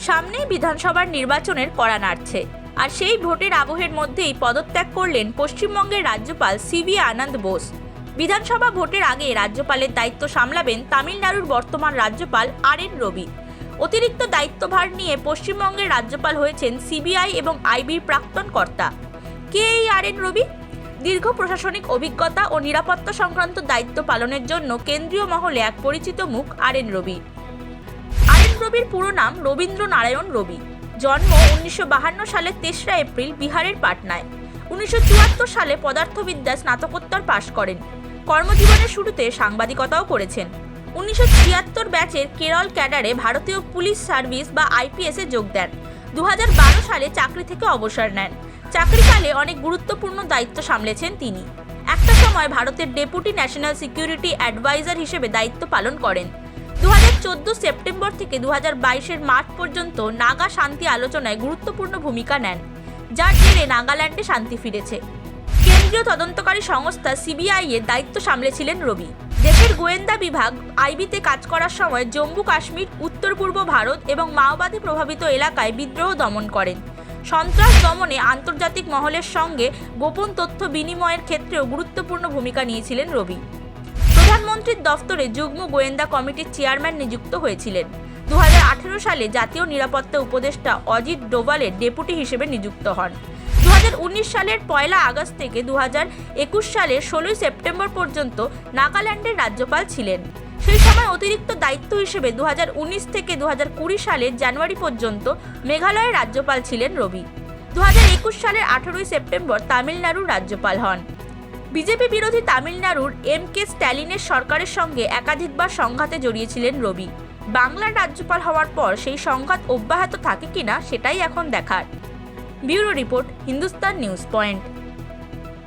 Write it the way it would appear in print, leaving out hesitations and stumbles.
সামনেই বিধানসভার নির্বাচনের কড়া নাড়ছে, আর সেই ভোটের আবহের মধ্যেই পদত্যাগ করলেন পশ্চিমবঙ্গের রাজ্যপাল সিভি আনন্দ বোস। বিধানসভা ভোটের আগে রাজ্যপালের দায়িত্ব সামলাবেন তামিলনাড়ুর বর্তমান রাজ্যপাল আর.এন. রবি। অতিরিক্ত দায়িত্বভার নিয়ে পশ্চিমবঙ্গের রাজ্যপাল হয়েছেন সিবিআই এবং আইবির প্রাক্তন কর্তা। কে এই আর.এন. রবি? দীর্ঘ প্রশাসনিক অভিজ্ঞতা ও নিরাপত্তা সংক্রান্ত দায়িত্ব পালনের জন্য কেন্দ্রীয় মহলে এক পরিচিত মুখ আর.এন. রবি। আর.এন. রবির পুরো নাম রবীন্দ্র নারায়ণ রবি। জন্ম 1952 সালের 3রা এপ্রিল বিহারের পাটনায়। 1974 সালে পদার্থবিদ্যা স্নাতকোত্তর পাশ করেন। কর্মজীবনের শুরুতে সাংবাদিকতাও করেছেন। 1976 ব্যাচের কেরল ক্যাডারে ভারতীয় পুলিশ সার্ভিস বা আইপিএসে যোগ দেন। 2012 সালে চাকরি থেকে অবসর নেন। চাকরিকালে অনেক গুরুত্বপূর্ণ দায়িত্ব সামলেছেন তিনি। একটা সময় ভারতের ডেপুটি ন্যাশনাল সিকিউরিটি অ্যাডভাইজার হিসেবে দায়িত্ব পালন করেন। 2014 সেপ্টেম্বর থেকে 2022 মার্চ পর্যন্ত নাগা শান্তি আলোচনায় গুরুত্বপূর্ণ ভূমিকা নেন, যার জেরে নাগাল্যান্ডে শান্তি ফিরেছে। কেন্দ্রীয় তদন্তকারী সংস্থা সিবিআই এর দায়িত্ব সামলেছিলেন রবি। দেশের গোয়েন্দা বিভাগ আইবিতে কাজ করার সময় জম্মু কাশ্মীর, উত্তর পূর্ব ভারত এবং মাওবাদী প্রভাবিত এলাকায় বিদ্রোহ দমন করেন। সন্ত্রাস দমনে আন্তর্জাতিক মহলের সঙ্গে গোপন তথ্য বিনিময়ের ক্ষেত্রেও গুরুত্বপূর্ণ ভূমিকা নিয়েছিলেন রবি। প্রধানমন্ত্রীর দফতরে যুগ্ম গোয়েন্দা কমিটির চেয়ারম্যান নিযুক্ত হয়েছিলেন। 2018 সালে জাতীয় নিরাপত্তা উপদেষ্টা অজিত ডোভালের ডেপুটি হিসেবে নিযুক্ত হন। 2019 সালের 1 আগস্ট থেকে 2021 সালের 16 সেপ্টেম্বর পর্যন্ত নাগাল্যান্ডের রাজ্যপাল ছিলেন। সেই সময় অতিরিক্ত দায়িত্ব হিসেবে 2019 থেকে 2020 সালের জানুয়ারি পর্যন্ত মেঘালয়ের রাজ্যপাল ছিলেন রবি। 2021 সালের 18 সেপ্টেম্বর তামিলনাড়ুর রাজ্যপাল হন। বিজেপি বিরোধী তামিলনাড়ুর এম.কে. স্ট্যালিনের সরকারের সঙ্গে একাধিকবার সংঘাতে জড়িয়েছিলেন রবি। বাংলার রাজ্যপাল হওয়ার পর সেই সংঘাত অব্যাহত থাকে কিনা সেটাই এখন দেখার। Bureau report, Hindustan news point.